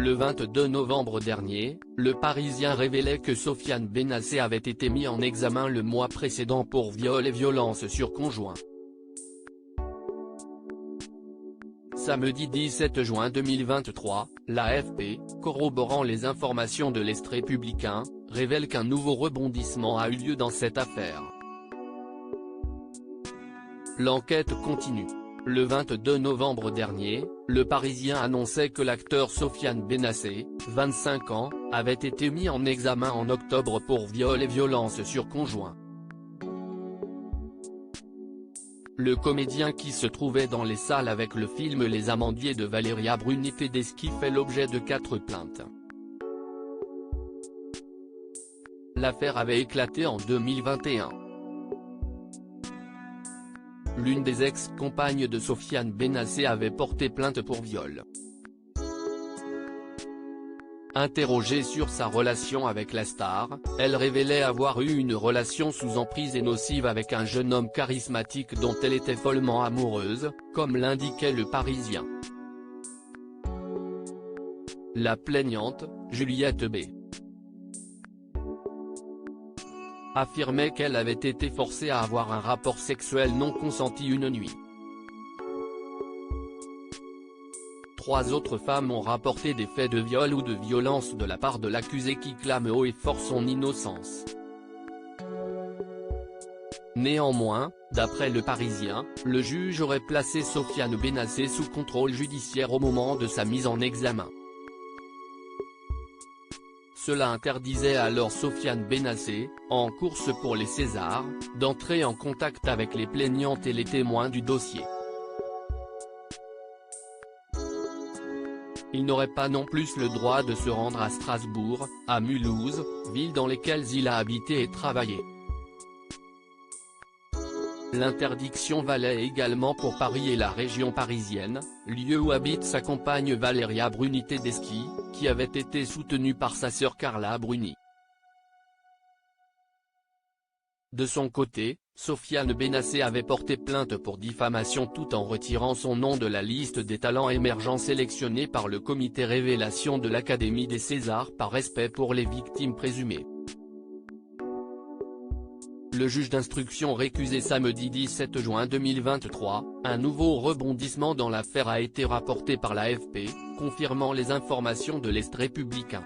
Le 22 novembre dernier, Le Parisien révélait que Sofiane Benacer avait été mis en examen le mois précédent pour viol et violence sur conjoint. Samedi 17 juin 2023, l'AFP, corroborant les informations de l'Est républicain, révèle qu'un nouveau rebondissement a eu lieu dans cette affaire. L'enquête continue. Le 22 novembre dernier, Le Parisien annonçait que l'acteur Sofiane Benacer, 25 ans, avait été mis en examen en octobre pour viol et violence sur conjoint. Le comédien qui se trouvait dans les salles avec le film Les Amandiers de Valeria Bruni Tedeschi fait l'objet de 4 plaintes. L'affaire avait éclaté en 2021. L'une des ex-compagnes de Sofiane Benacer avait porté plainte pour viol. Interrogée sur sa relation avec la star, elle révélait avoir eu une relation sous emprise et nocive avec un jeune homme charismatique dont elle était follement amoureuse, comme l'indiquait Le Parisien. La plaignante, Juliette B., affirmait qu'elle avait été forcée à avoir un rapport sexuel non consenti une nuit. 3 autres femmes ont rapporté des faits de viol ou de violence de la part de l'accusé qui clame haut et fort son innocence. Néanmoins, d'après Le Parisien, le juge aurait placé Sofiane Benacer sous contrôle judiciaire au moment de sa mise en examen. Cela interdisait alors Sofiane Benacer, en course pour les Césars, d'entrer en contact avec les plaignantes et les témoins du dossier. Il n'aurait pas non plus le droit de se rendre à Strasbourg, à Mulhouse, villes dans lesquelles il a habité et travaillé. L'interdiction valait également pour Paris et la région parisienne, lieu où habite sa compagne Valeria Bruni Tedeschi, qui avait été soutenue par sa sœur Carla Bruni. De son côté, Sofiane Benacer avait porté plainte pour diffamation tout en retirant son nom de la liste des talents émergents sélectionnés par le comité révélation de l'Académie des Césars par respect pour les victimes présumées. Le juge d'instruction récusé samedi 17 juin 2023, un nouveau rebondissement dans l'affaire a été rapporté par l'AFP, confirmant les informations de l'Est républicain.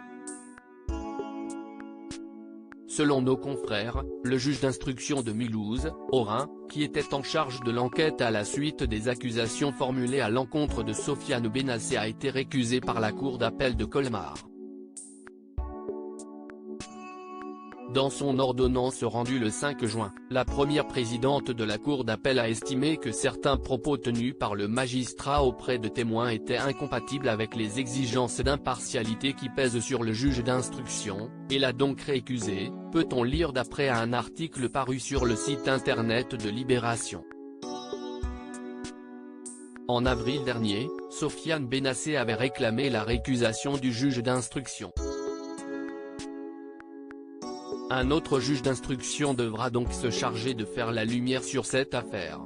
Selon nos confrères, le juge d'instruction de Mulhouse, au Rhin, qui était en charge de l'enquête à la suite des accusations formulées à l'encontre de Sofiane Benacer a été récusé par la cour d'appel de Colmar. Dans son ordonnance rendue le 5 juin, la première présidente de la cour d'appel a estimé que certains propos tenus par le magistrat auprès de témoins étaient incompatibles avec les exigences d'impartialité qui pèsent sur le juge d'instruction, et l'a donc récusé, peut-on lire d'après un article paru sur le site internet de Libération. En avril dernier, Sofiane Benacer avait réclamé la récusation du juge d'instruction. Un autre juge d'instruction devra donc se charger de faire la lumière sur cette affaire.